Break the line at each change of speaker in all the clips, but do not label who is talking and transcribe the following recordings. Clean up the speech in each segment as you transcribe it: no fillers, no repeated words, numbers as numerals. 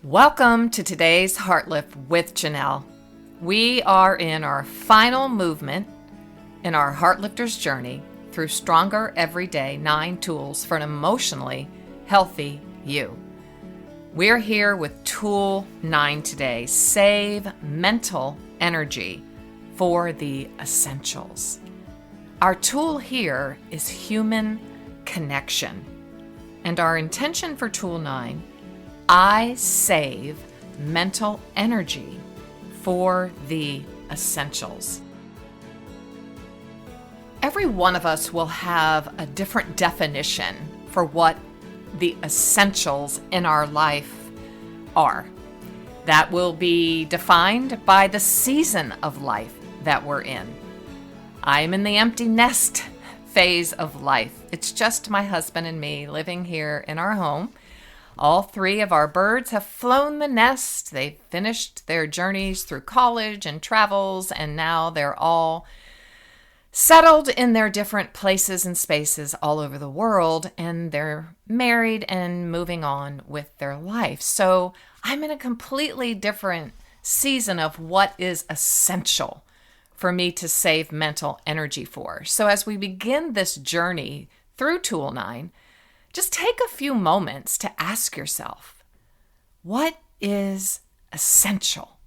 Welcome to today's Heartlift with Janell. We are in our final movement in our Heartlifter's journey through Stronger Every Day 9 Tools for an Emotionally Healthy You. We're here with Tool 9 today, Save Mental Energy for the Essentials. Our tool here is human connection, and our intention for Tool 9, I save mental energy for the essentials. Every one of us will have a different definition for what the essentials in our life are. That will be defined by the season of life that we're in. I'm in the empty nest phase of life. It's just my husband and me living here in our home. All 3 of our birds have flown the nest. They've finished their journeys through college and travels, and now they're all settled in their different places and spaces all over the world, and they're married and moving on with their life. So I'm in a completely different season of what is essential for me to save mental energy for. So as we begin this journey through Tool 9, just take a few moments to ask yourself, what is essential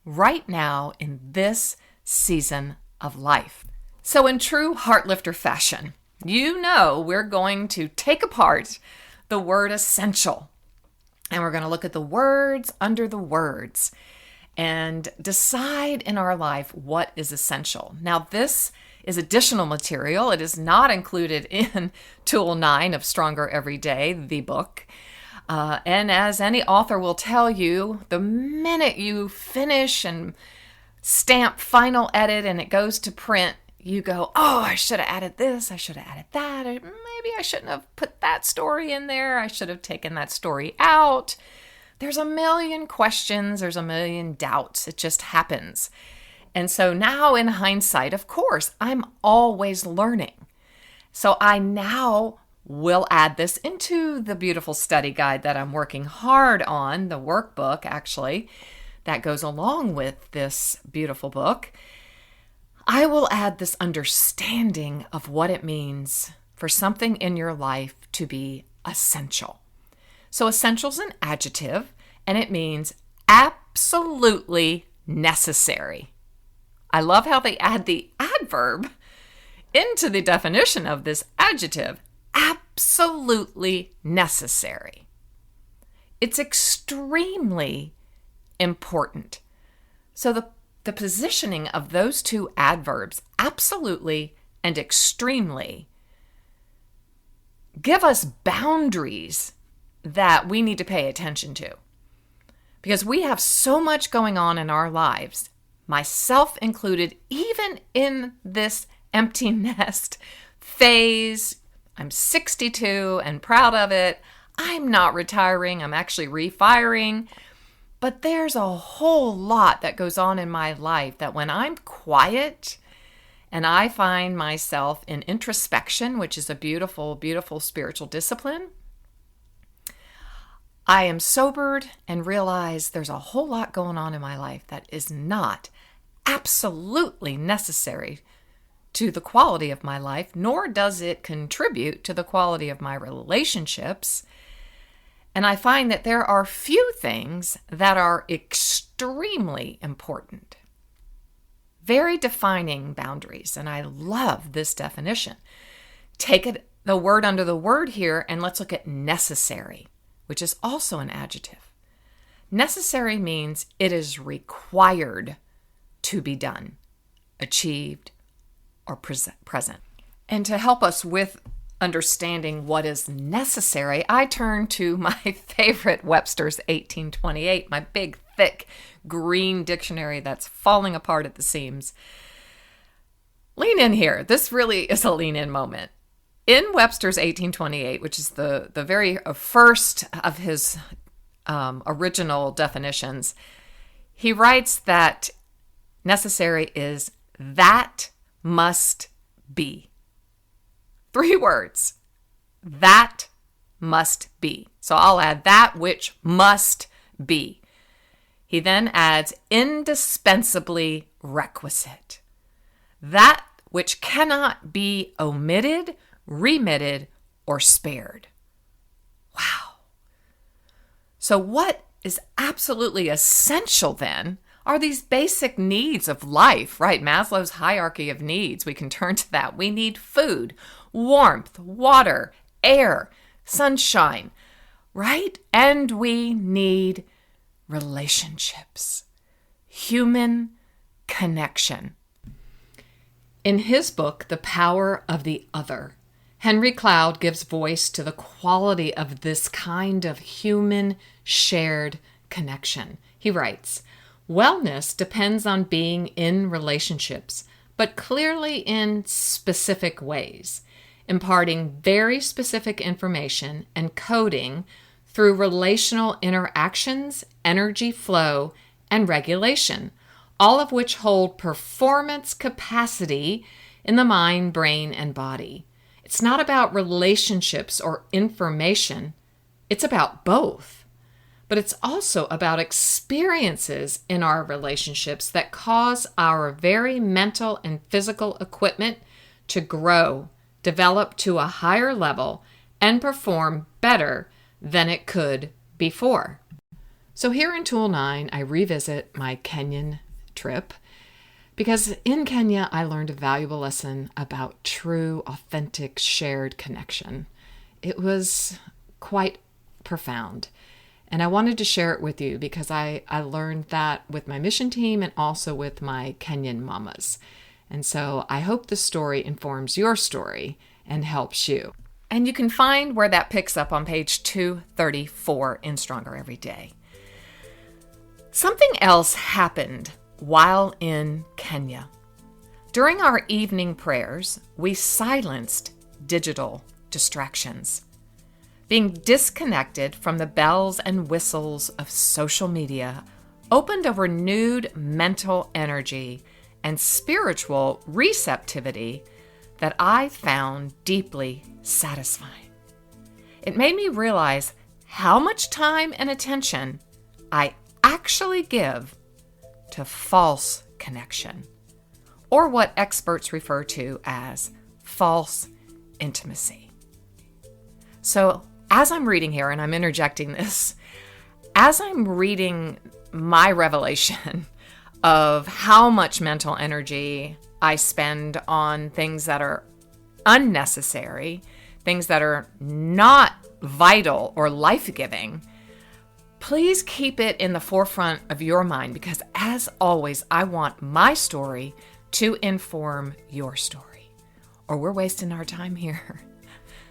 right now in this season of life? So in true Heartlifter fashion, we're going to take apart the word essential, and we're going to look at the words under the words and decide in our life what is essential. Now, this is additional material. It is not included in Tool 9 of Stronger Every Day, the book. And as any author will tell you, the minute you finish and stamp final edit and it goes to print, you go, oh, I should have added this, I should have added that, or maybe I shouldn't have put that story in there, I should have taken that story out. There's a million questions, there's a million doubts. It just happens. And so now in hindsight, of course, I'm always learning. So I now will add this into the beautiful study guide that I'm working hard on, the workbook actually, that goes along with this beautiful book. I will add this understanding of what it means for something in your life to be essential. So essential is an adjective, and it means absolutely necessary. I love how they add the adverb into the definition of this adjective, absolutely necessary. It's extremely important. So the positioning of those 2 adverbs, absolutely and extremely, give us boundaries that we need to pay attention to. Because we have so much going on in our lives, myself included, even in this empty nest phase. I'm 62 and proud of it. I'm not retiring. I'm actually refiring. But there's a whole lot that goes on in my life that when I'm quiet and I find myself in introspection, which is a beautiful, beautiful spiritual discipline, I am sobered and realize there's a whole lot going on in my life that is not absolutely necessary to the quality of my life, nor does it contribute to the quality of my relationships. And I find that there are few things that are extremely important. Very defining boundaries, and I love this definition. Take it, the word under the word here, and let's look at necessary, which is also an adjective. Necessary means it is required to be done, achieved, or present. And to help us with understanding what is necessary, I turn to my favorite Webster's 1828, my big, thick, green dictionary that's falling apart at the seams. Lean in here. This really is a lean in moment. In Webster's 1828, which is the very first of his original definitions, he writes that necessary is that must be. 3 words. That must be. So I'll add that which must B. He then adds indispensably requisite. That which cannot be omitted, remitted, or spared. Wow. So what is absolutely essential then are these basic needs of life, right? Maslow's hierarchy of needs. We can turn to that. We need food, warmth, water, air, sunshine, right? And we need relationships, human connection. In his book, The Power of the Other, Henry Cloud gives voice to the quality of this kind of human shared connection. He writes, "Wellness depends on being in relationships, but clearly in specific ways, imparting very specific information and coding through relational interactions, energy flow, and regulation, all of which hold performance capacity in the mind, brain, and body. It's not about relationships or information. It's about both. But it's also about experiences in our relationships that cause our very mental and physical equipment to grow, develop to a higher level, and perform better than it could before." So here in Tool 9, I revisit my Kenyan trip because in Kenya, I learned a valuable lesson about true, authentic, shared connection. It was quite profound. And I wanted to share it with you because I learned that with my mission team and also with my Kenyan mamas. And so I hope the story informs your story and helps you. And you can find where that picks up on page 234 in Stronger Every Day. Something else happened while in Kenya. During our evening prayers, we silenced digital distractions. Being disconnected from the bells and whistles of social media opened a renewed mental energy and spiritual receptivity that I found deeply satisfying. It made me realize how much time and attention I actually give to false connection, or what experts refer to as false intimacy. So as I'm reading here, and I'm interjecting this, as I'm reading my revelation of how much mental energy I spend on things that are unnecessary, things that are not vital or life-giving, please keep it in the forefront of your mind because, as always, I want my story to inform your story, or we're wasting our time here.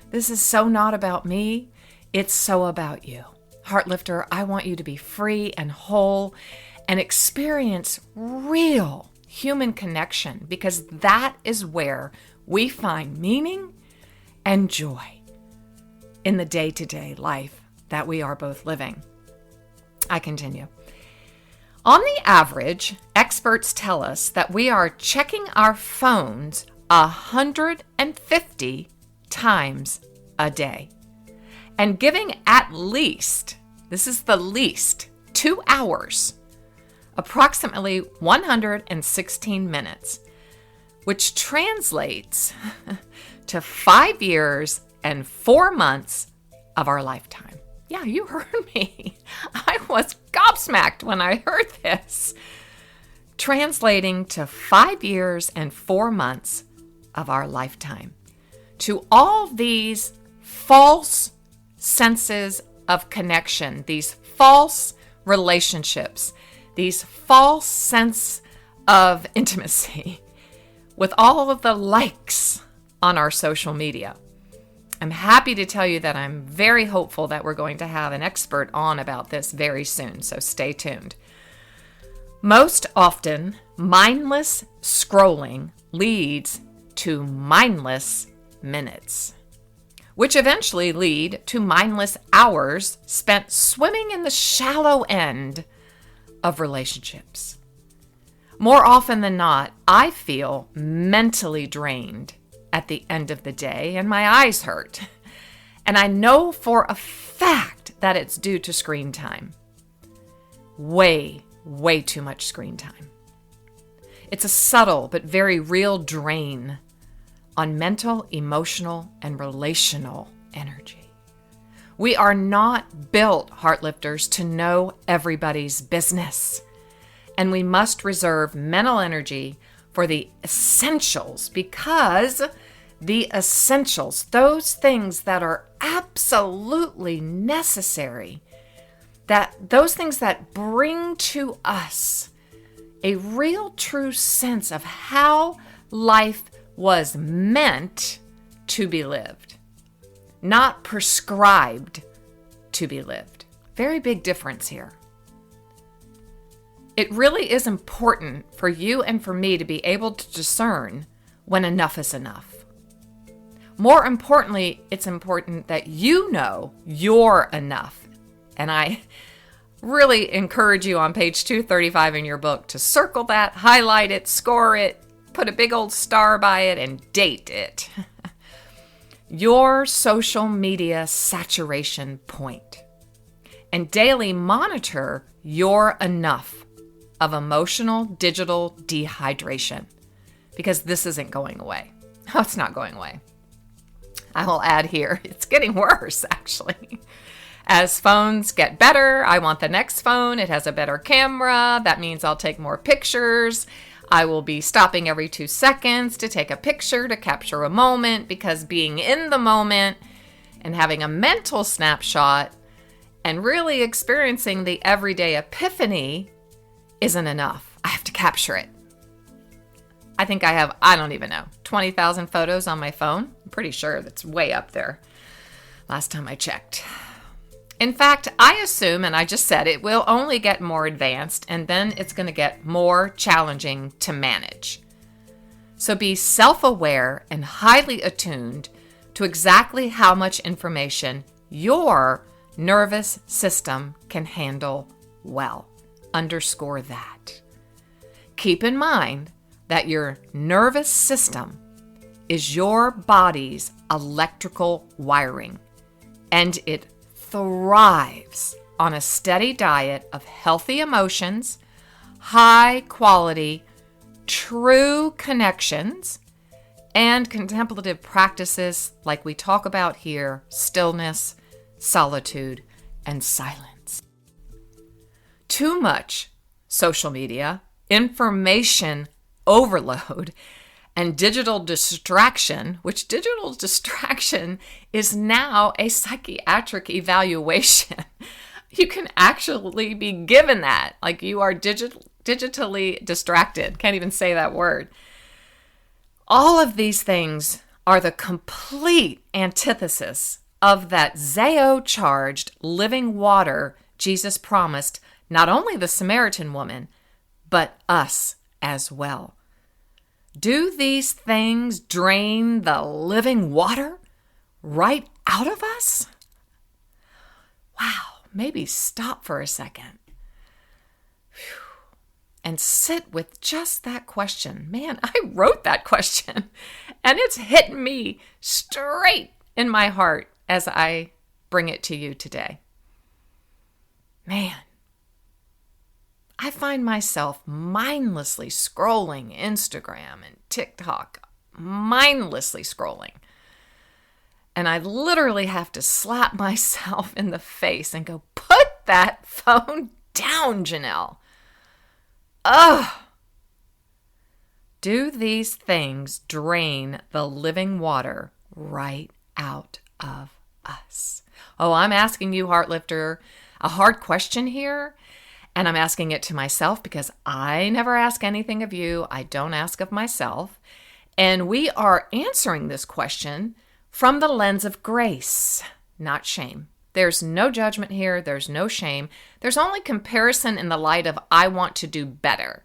This is so not about me. It's so about you. Heartlifter, I want you to be free and whole and experience real human connection because that is where we find meaning and joy in the day-to-day life that we are both living. I continue. On the average, experts tell us that we are checking our phones 150 times a day and giving at least, this is the least, 2 hours, approximately 116 minutes, which translates to 5 years and 4 months of our lifetime. Yeah, you heard me. I was gobsmacked when I heard this. Translating to 5 years and 4 months of our lifetime. To all these false senses of connection, these false relationships, these false sense of intimacy with all of the likes on our social media. I'm happy to tell you that I'm very hopeful that we're going to have an expert on about this very soon, so stay tuned. Most often, mindless scrolling leads to mindless minutes, which eventually lead to mindless hours spent swimming in the shallow end of relationships. More often than not, I feel mentally drained at the end of the day, and my eyes hurt. And I know for a fact that it's due to screen time. way, way too much screen time. It's a subtle but very real drain on mental, emotional, and relational energy. We are not built, Heartlifters, to know everybody's business. And we must reserve mental energy for the essentials, because the essentials, those things that are absolutely necessary, those things that bring to us a real true sense of how life was meant to be lived, not prescribed to be lived. Very big difference here. It really is important for you and for me to be able to discern when enough is enough. More importantly, it's important that you know you're enough. And I really encourage you on page 235 in your book to circle that, highlight it, score it, put a big old star by it, and date it. Your social media saturation point. And daily monitor your enough of emotional digital dehydration, because this isn't going away. Oh, it's not going away. I will add here, it's getting worse, actually. As phones get better, I want the next phone. It has a better camera. That means I'll take more pictures. I will be stopping every 2 seconds to take a picture to capture a moment, because being in the moment and having a mental snapshot and really experiencing the everyday epiphany isn't enough. I have to capture it. I think I have, I don't even know, 20,000 photos on my phone. I'm pretty sure that's way up there last time I checked. In fact, I assume, and I just said, it will only get more advanced, and then it's going to get more challenging to manage. So be self-aware and highly attuned to exactly how much information your nervous system can handle well. Underscore that. Keep in mind that your nervous system is your body's electrical wiring, and it thrives on a steady diet of healthy emotions, high quality, true connections, and contemplative practices like we talk about here: stillness, solitude, and silence. Too much social media, information overload, and digital distraction, which digital distraction is now a psychiatric evaluation. You can actually be given that, like you are digitally distracted. Can't even say that word. All of these things are the complete antithesis of that Zeo-charged living water Jesus promised not only the Samaritan woman, but us as well. Do these things drain the living water right out of us? Wow, maybe stop for a second. And sit with just that question. Man, I wrote that question, and it's hitting me straight in my heart as I bring it to you today. Man, I find myself mindlessly scrolling Instagram and TikTok, mindlessly scrolling. And I literally have to slap myself in the face and go, put that phone down, Janell. Ugh. Do these things drain the living water right out of us? Oh, I'm asking you, Heartlifter, a hard question here. And I'm asking it to myself because I never ask anything of you. I don't ask of myself. And we are answering this question from the lens of grace, not shame. There's no judgment here. There's no shame. There's only comparison in the light of I want to do better.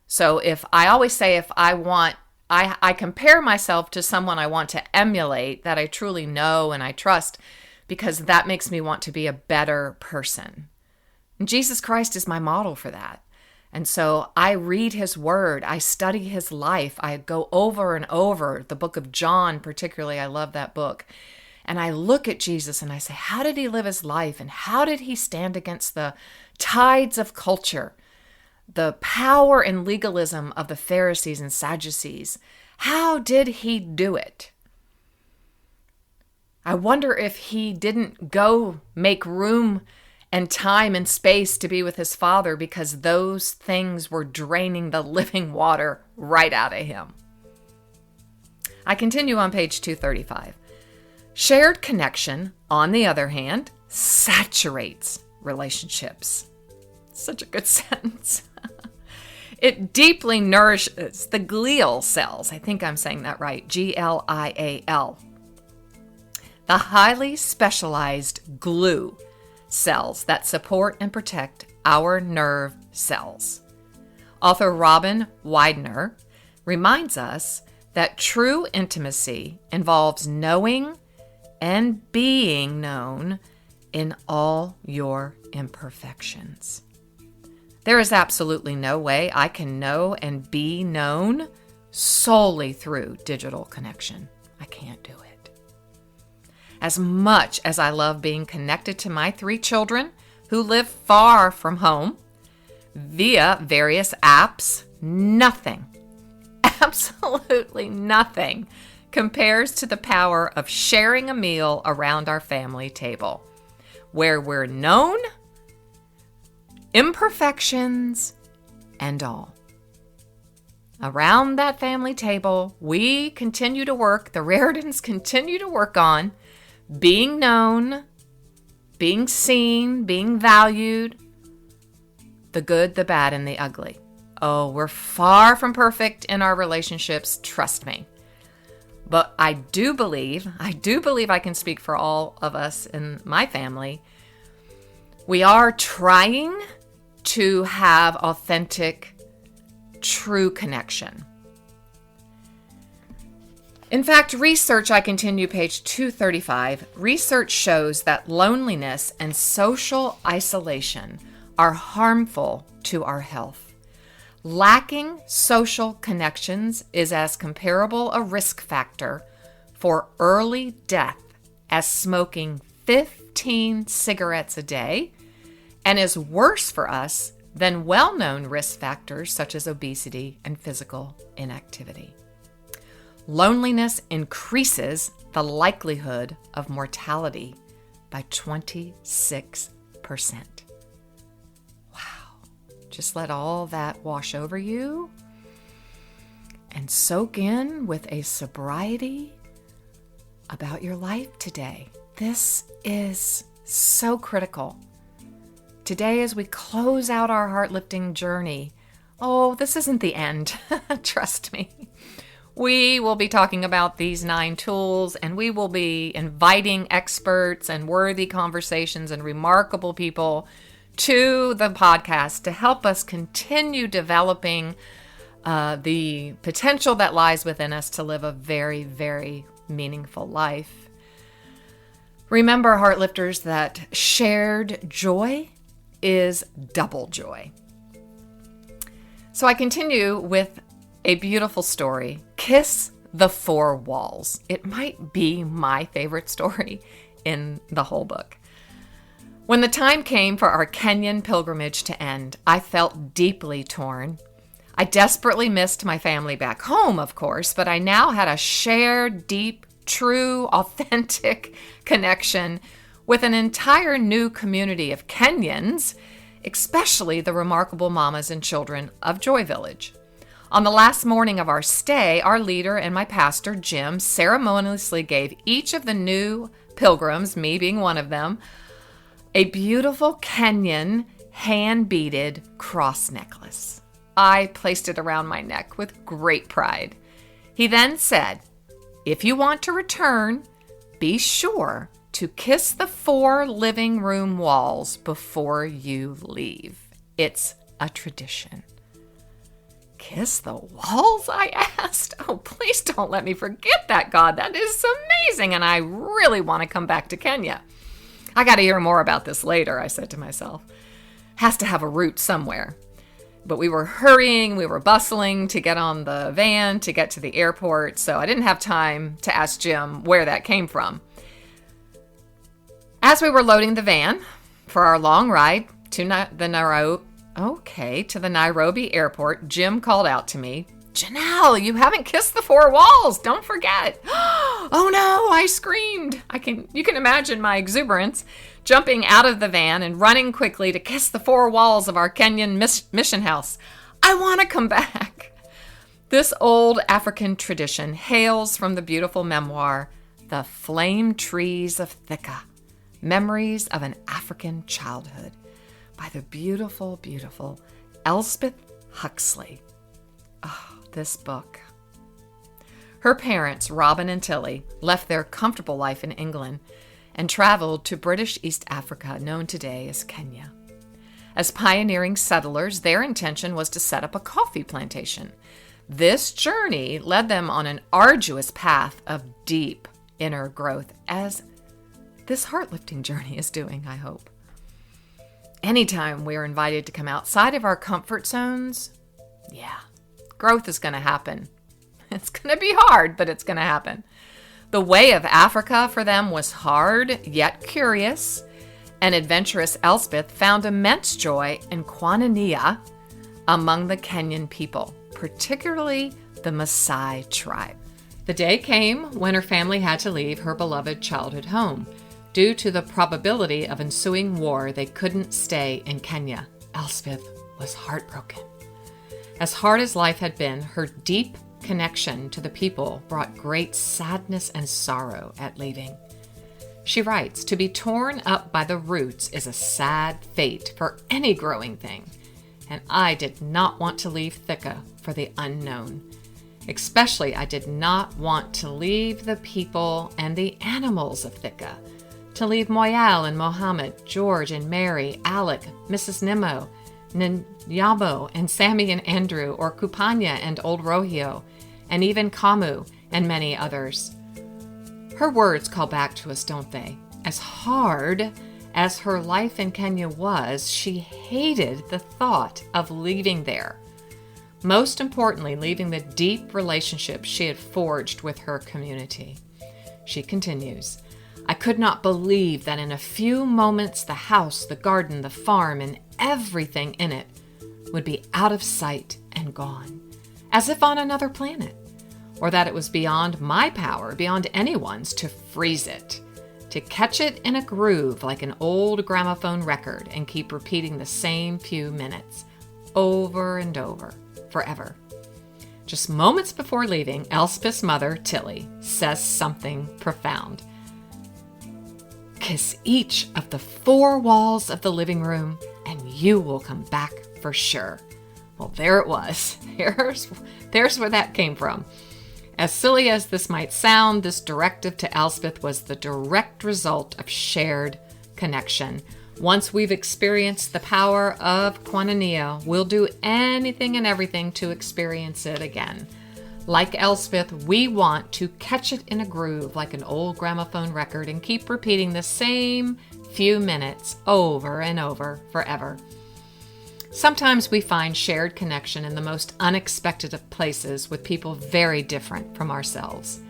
So if I always say if I compare myself to someone I want to emulate that I truly know and I trust, because that makes me want to be a better person. And Jesus Christ is my model for that. And so I read his word. I study his life. I go over and over the book of John, particularly. I love that book. And I look at Jesus and I say, how did he live his life? And how did he stand against the tides of culture, the power and legalism of the Pharisees and Sadducees? How did he do it? I wonder if he didn't go make room and time and space to be with his Father because those things were draining the living water right out of him. I continue on page 235. Shared connection, on the other hand, saturates relationships. Such a good sentence. It deeply nourishes the glial cells. I think I'm saying that right. Glial. The highly specialized glue cells that support and protect our nerve cells. Author Robin Widener reminds us that true intimacy involves knowing and being known in all your imperfections. There is absolutely no way I can know and be known solely through digital connection. I can't do it. As much as I love being connected to my 3 children who live far from home via various apps, nothing, absolutely nothing compares to the power of sharing a meal around our family table, where we're known, imperfections, and all. Around that family table, we continue to work, the Raridans continue to work on being known, being seen, being valued, the good, the bad, and the ugly. Oh, we're far from perfect in our relationships, trust me. But I do believe I can speak for all of us in my family. We are trying to have authentic, true connection. In fact, research, I continue page 235, research shows that loneliness and social isolation are harmful to our health. Lacking social connections is as comparable a risk factor for early death as smoking 15 cigarettes a day, and is worse for us than well-known risk factors such as obesity and physical inactivity. Loneliness increases the likelihood of mortality by 26%. Wow. Just let all that wash over you and soak in with a sobriety about your life today. This is so critical. Today, as we close out our heart-lifting journey, this isn't the end. Trust me. We will be talking about these 9 tools, and we will be inviting experts and worthy conversations and remarkable people to the podcast to help us continue developing the potential that lies within us to live a very, very meaningful life. Remember, Heartlifters, that shared joy is double joy. So I continue with a beautiful story, Kiss the 4 Walls. It might be my favorite story in the whole book. When the time came for our Kenyan pilgrimage to end, I felt deeply torn. I desperately missed my family back home, of course, but I now had a shared, deep, true, authentic connection with an entire new community of Kenyans, especially the remarkable mamas and children of Joy Village. On the last morning of our stay, our leader and my pastor, Jim, ceremoniously gave each of the new pilgrims, me being one of them, a beautiful Kenyan hand-beaded cross necklace. I placed it around my neck with great pride. He then said, "If you want to return, be sure to kiss the 4 living room walls before you leave. It's a tradition." Kiss the walls? I asked. Oh, please don't let me forget that, God. That is amazing, and I really want to come back to Kenya. I got to hear more about this later, I said to myself. Has to have a route somewhere. But we were hurrying, we were bustling to get on the van to get to the airport, so I didn't have time to ask Jim where that came from. As we were loading the van for our long ride to the Nairobi airport, Jim called out to me, "Janell, you haven't kissed the 4 walls. Don't forget." "Oh no," I screamed. You can imagine my exuberance, jumping out of the van and running quickly to kiss the 4 walls of our Kenyan mission house. I want to come back. This old African tradition hails from the beautiful memoir, The Flame Trees of Thika, Memories of an African Childhood, by the beautiful, beautiful Elspeth Huxley. Oh, this book. Her parents, Robin and Tilly, left their comfortable life in England and traveled to British East Africa, known today as Kenya. As pioneering settlers, their intention was to set up a coffee plantation. This journey led them on an arduous path of deep inner growth, as this heart-lifting journey is doing, I hope. Anytime we're invited to come outside of our comfort zones, growth is going to happen. It's going to be hard, but it's going to happen. The way of Africa for them was hard, yet curious, and adventurous Elspeth found immense joy in Koinonia among the Kenyan people, particularly the Maasai tribe. The day came when her family had to leave her beloved childhood home. Due to the probability of ensuing war, they couldn't stay in Kenya. Elspeth was heartbroken. As hard as life had been, her deep connection to the people brought great sadness and sorrow at leaving. She writes, "To be torn up by the roots is a sad fate for any growing thing, and I did not want to leave Thika for the unknown. Especially, I did not want to leave the people and the animals of Thika, to leave Moyal and Mohammed, George and Mary, Alec, Mrs. Nemo, Nyabo and Sammy and Andrew, or Kupanya and Old Rohio, and even Kamu and many others." Her words call back to us, don't they? As hard as her life in Kenya was, she hated the thought of leaving there. Most importantly, leaving the deep relationships she had forged with her community. She continues, "I could not believe that in a few moments the house, the garden, the farm, and everything in it would be out of sight and gone, as if on another planet, or that it was beyond my power, beyond anyone's, to freeze it, to catch it in a groove like an old gramophone record and keep repeating the same few minutes, over and over, forever." Just moments before leaving, Elspeth's mother, Tilly, says something profound. "Kiss each of the 4 walls of the living room, and you will come back for sure." Well, there it was. There's where that came from. As silly as this might sound, this directive to Elspeth was the direct result of shared connection. Once we've experienced the power of Koinonia, we'll do anything and everything to experience it again. Like Elspeth, we want to catch it in a groove like an old gramophone record and keep repeating the same few minutes over and over forever. Sometimes we find shared connection in the most unexpected of places with people very different from ourselves.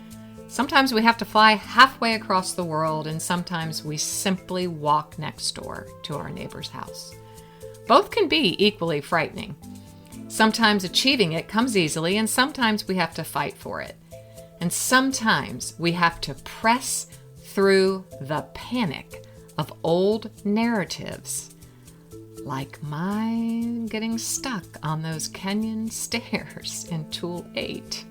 Sometimes we have to fly halfway across the world, and sometimes we simply walk next door to our neighbor's house. Both can be equally frightening. Sometimes achieving it comes easily, and sometimes we have to fight for it. And sometimes we have to press through the panic of old narratives, like mine getting stuck on those Kenyan stairs in Tool 8.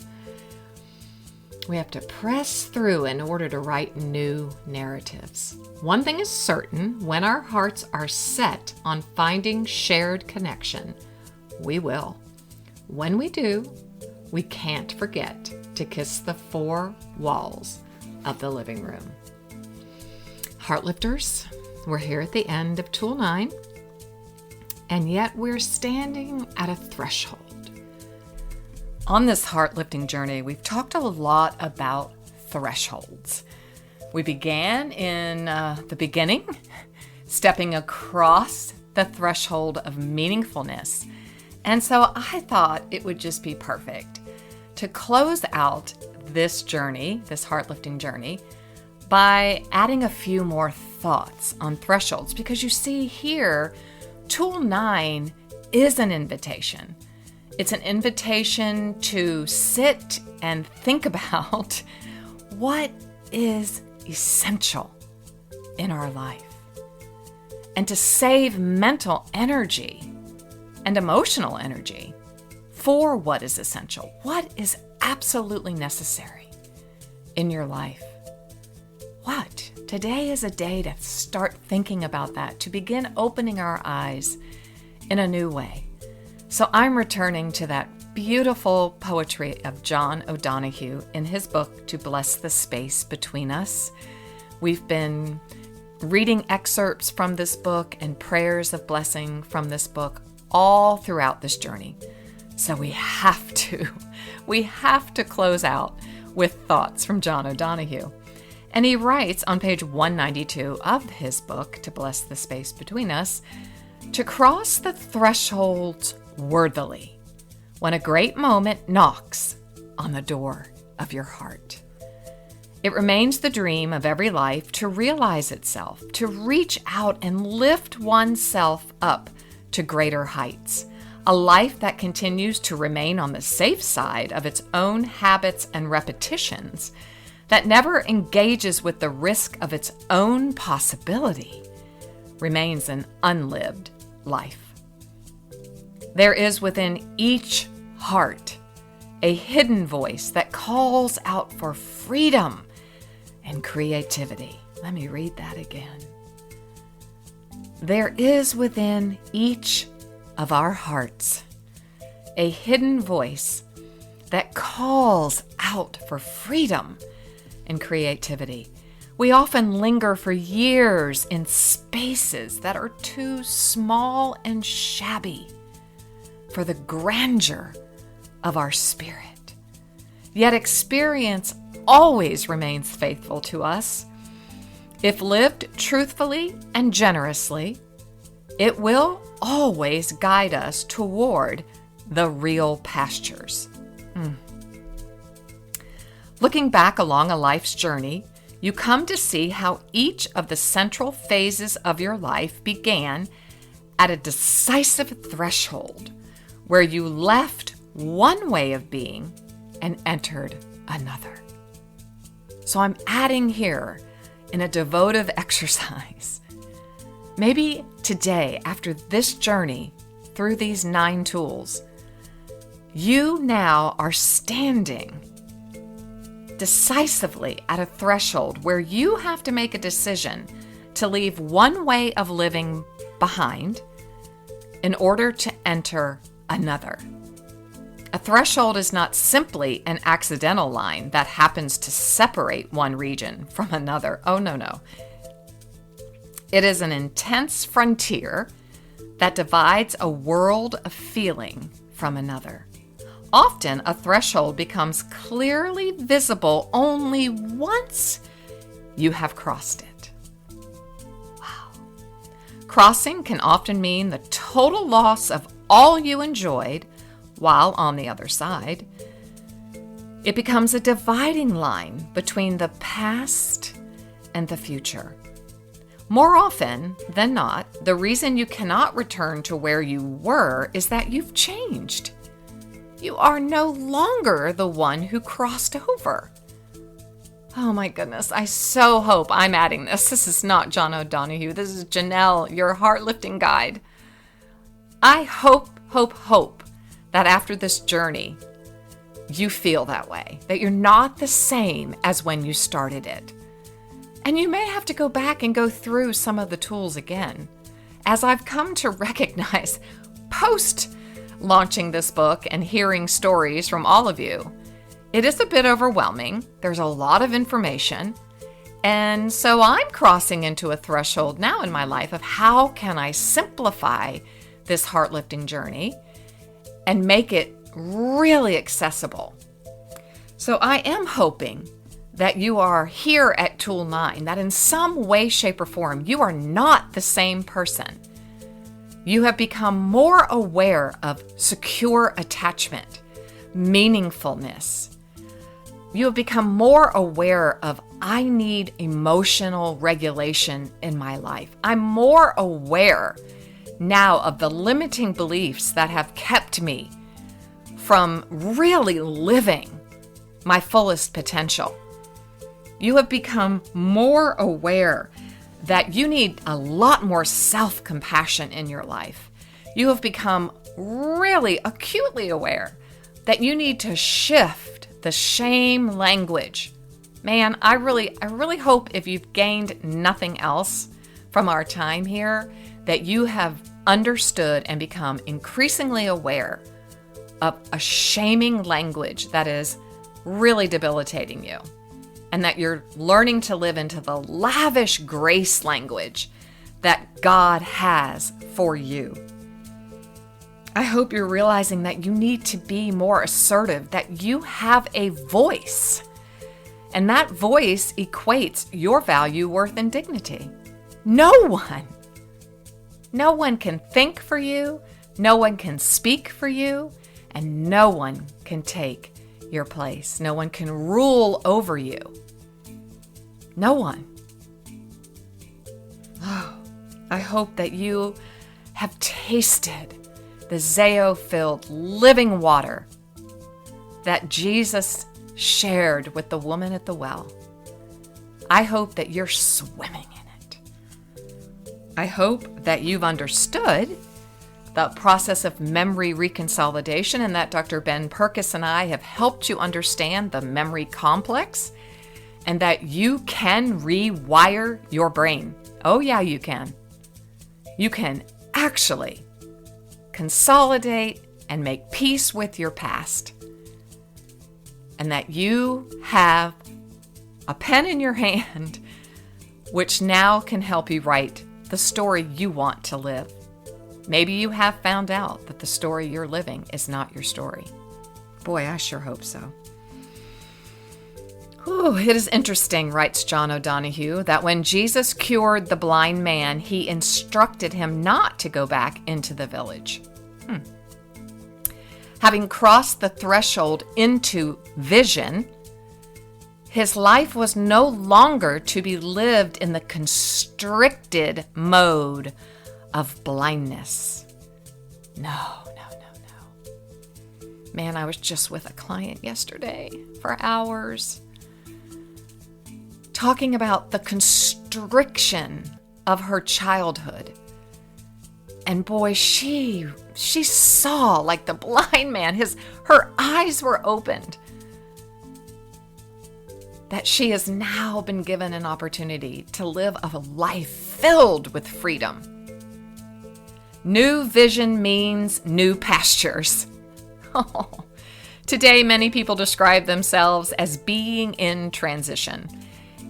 We have to press through in order to write new narratives. One thing is certain, when our hearts are set on finding shared connection, we will. When we do, we can't forget to kiss the 4 walls of the living room. Heartlifters, we're here at the end of Tool 9, and yet we're standing at a threshold. On this heart-lifting journey, we've talked a lot about thresholds. We began in the beginning, stepping across the threshold of meaningfulness. And so I thought it would just be perfect to close out this journey, this heart-lifting journey, by adding a few more thoughts on thresholds, because you see here, tool 9 is an invitation. It's an invitation to sit and think about what is essential in our life, and to save mental energy and emotional energy for what is essential, what is absolutely necessary in your life. What? Today is a day to start thinking about that, to begin opening our eyes in a new way. So I'm returning to that beautiful poetry of John O'Donohue in his book, To Bless the Space Between Us. We've been reading excerpts from this book and prayers of blessing from this book all throughout this journey. So we have to close out with thoughts from John O'Donohue. And he writes on page 192 of his book, To Bless the Space Between Us, to cross the thresholds worthily when a great moment knocks on the door of your heart. It remains the dream of every life to realize itself, to reach out and lift oneself up to greater heights. A life that continues to remain on the safe side of its own habits and repetitions, that never engages with the risk of its own possibility, remains an unlived life. There is within each heart a hidden voice that calls out for freedom and creativity. Let me read that again. There is within each of our hearts a hidden voice that calls out for freedom and creativity. We often linger for years in spaces that are too small and shabby for the grandeur of our spirit. Yet experience always remains faithful to us. If lived truthfully and generously, it will always guide us toward the real pastures. Looking back along a life's journey, you come to see how each of the central phases of your life began at a decisive threshold where you left one way of being and entered another. So I'm adding here in a devotive exercise. Maybe today, after this journey through these 9 tools, you now are standing decisively at a threshold where you have to make a decision to leave one way of living behind in order to enter another. A threshold is not simply an accidental line that happens to separate one region from another. Oh, no. It is an intense frontier that divides a world of feeling from another. Often, a threshold becomes clearly visible only once you have crossed it. Wow. Crossing can often mean the total loss of all you enjoyed, while on the other side, it becomes a dividing line between the past and the future. More often than not, the reason you cannot return to where you were is that you've changed. You are no longer the one who crossed over. Oh my goodness, I so hope I'm adding this. This is not John O'Donohue. This is Janell, your heart-lifting guide. I hope that after this journey, you feel that way, that you're not the same as when you started it. And you may have to go back and go through some of the tools again. As I've come to recognize post-launching this book and hearing stories from all of you, it is a bit overwhelming. There's a lot of information. And so I'm crossing into a threshold now in my life of how can I simplify this heart-lifting journey and make it really accessible. So I am hoping that you are here at Tool 9, that in some way, shape, or form, you are not the same person. You have become more aware of secure attachment, meaningfulness. You have become more aware of I need emotional regulation in my life. I'm more aware now of the limiting beliefs that have kept me from really living my fullest potential. You have become more aware that you need a lot more self-compassion in your life. You have become really acutely aware that you need to shift the shame language. Man, I really hope if you've gained nothing else from our time here, that you have understood and become increasingly aware of a shaming language that is really debilitating you, and that you're learning to live into the lavish grace language that God has for you. I hope you're realizing that you need to be more assertive, that you have a voice, and that voice equates your value, worth, and dignity. No one can think for you, no one can speak for you, and no one can take your place. No one can rule over you. No one. Oh, I hope that you have tasted the Zeo-filled living water that Jesus shared with the woman at the well. I hope that you're swimming in it. I hope that you've understood the process of memory reconsolidation, and that Dr. Ben Perkis and I have helped you understand the memory complex, and that you can rewire your brain. Oh yeah, you can. You can actually consolidate and make peace with your past, and that you have a pen in your hand which now can help you write the story you want to live. Maybe you have found out that the story you're living is not your story. Boy, I sure hope so. Whew, it is interesting, writes John O'Donohue, that when Jesus cured the blind man, he instructed him not to go back into the village. Having crossed the threshold into vision, his life was no longer to be lived in the constricted mode of blindness. No. Man, I was just with a client yesterday for hours, talking about the constriction of her childhood. And boy, she saw, like the blind man, her eyes were opened, that she has now been given an opportunity to live a life filled with freedom. New vision means new pastures. Oh. Today, many people describe themselves as being in transition.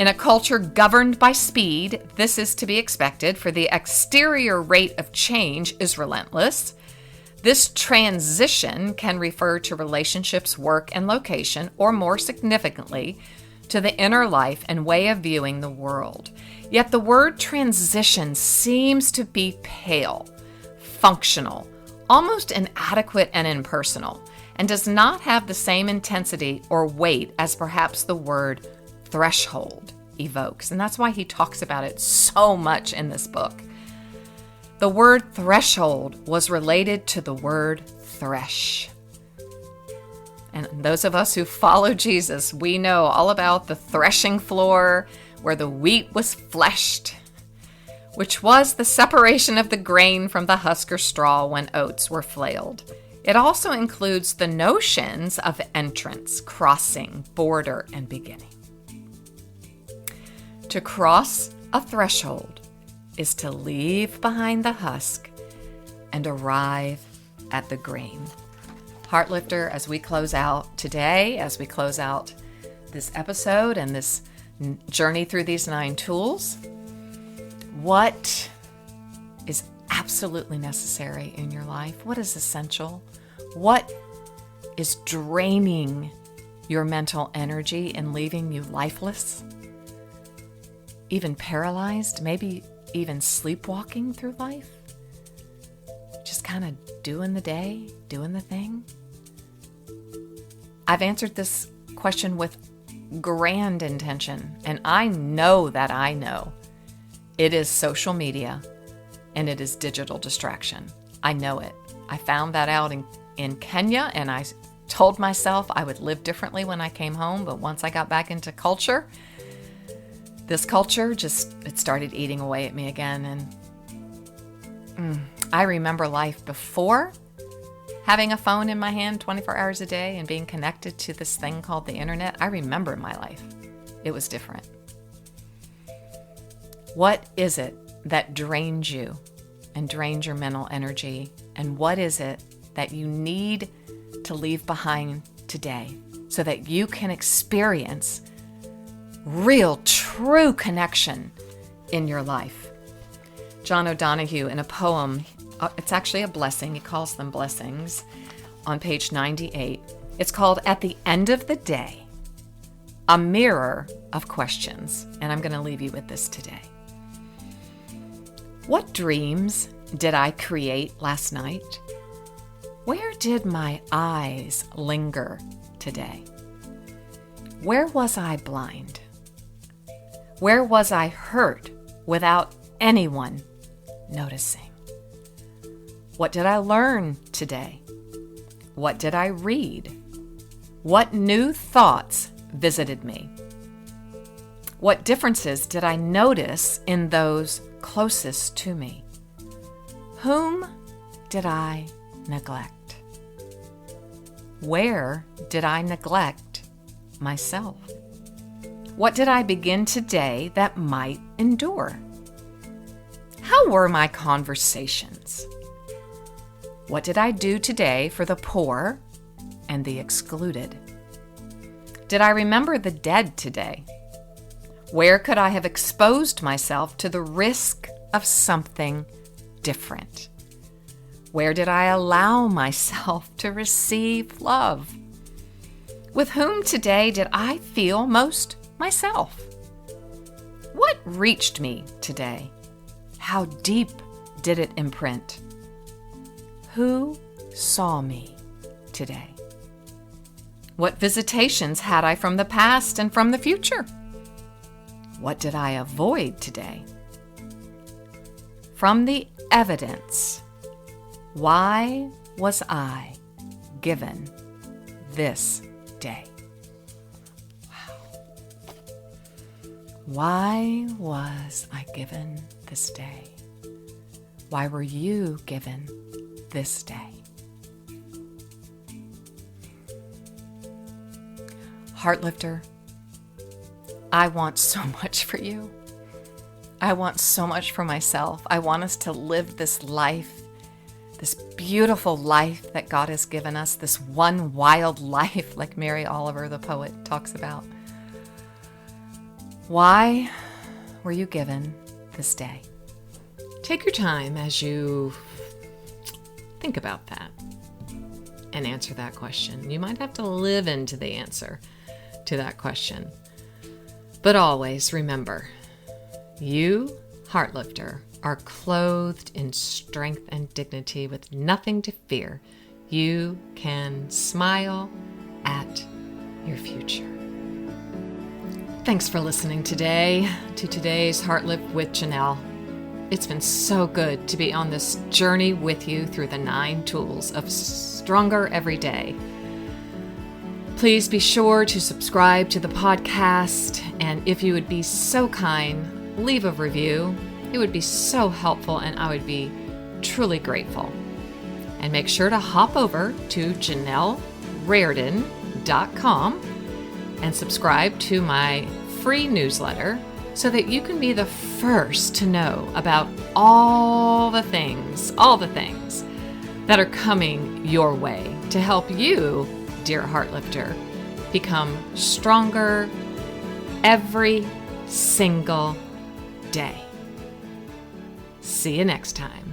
In a culture governed by speed, this is to be expected, for the exterior rate of change is relentless. This transition can refer to relationships, work, and location, or more significantly, to the inner life and way of viewing the world. Yet the word transition seems to be pale, functional, almost inadequate and impersonal, and does not have the same intensity or weight as perhaps the word threshold evokes. And that's why he talks about it so much in this book. The word threshold was related to the word thresh. And those of us who follow Jesus, we know all about the threshing floor where the wheat was fleshed, which was the separation of the grain from the husk or straw when oats were flailed. It also includes the notions of entrance, crossing, border, and beginning. To cross a threshold is to leave behind the husk and arrive at the grain. Heartlifter, as we close out today, as we close out this episode and this journey through these 9 tools, what is absolutely necessary in your life? What is essential? What is draining your mental energy and leaving you lifeless? Even paralyzed, maybe even sleepwalking through life? Just kind of doing the day, doing the thing? I've answered this question with grand intention, and I know that I know it is social media and it is digital distraction. I know it. I found that out in Kenya, and I told myself I would live differently when I came home, but once I got back into culture, this culture it started eating away at me again. And I remember life before having a phone in my hand 24 hours a day and being connected to this thing called the internet. I remember my life. It was different. What is it that drains you and drains your mental energy? And what is it that you need to leave behind today so that you can experience real, true connection in your life? John O'Donohue, in a poem, it's actually a blessing, he calls them blessings, on page 98. It's called At the End of the Day, a Mirror of Questions. And I'm going to leave you with this today. What dreams did I create last night? Where did my eyes linger today? Where was I blind? Where was I hurt without anyone noticing? What did I learn today? What did I read? What new thoughts visited me? What differences did I notice in those closest to me? Whom did I neglect? Where did I neglect myself? What did I begin today that might endure? How were my conversations? What did I do today for the poor and the excluded? Did I remember the dead today? Where could I have exposed myself to the risk of something different? Where did I allow myself to receive love? With whom today did I feel most myself? What reached me today? How deep did it imprint? Who saw me today? What visitations had I from the past and from the future? What did I avoid today? From the evidence, why was I given this day? Wow. Why was I given this day? Why were you given this day? Heartlifter, I want so much for you. I want so much for myself. I want us to live this life, this beautiful life that God has given us, this one wild life like Mary Oliver, the poet, talks about. Why were you given this day? Take your time as you think about that and answer that question. You might have to live into the answer to that question. But always remember, you, Heartlifter, are clothed in strength and dignity with nothing to fear. You can smile at your future. Thanks for listening today to today's Heartlift with Janell. It's been so good to be on this journey with you through the 9 tools of Stronger Every Day. Please be sure to subscribe to the podcast, and if you would be so kind, leave a review. It would be so helpful, and I would be truly grateful. And make sure to hop over to janellraridan.com and subscribe to my free newsletter so that you can be the first to know about all the things that are coming your way to help you, dear Heartlifter, become stronger every single day. See you next time.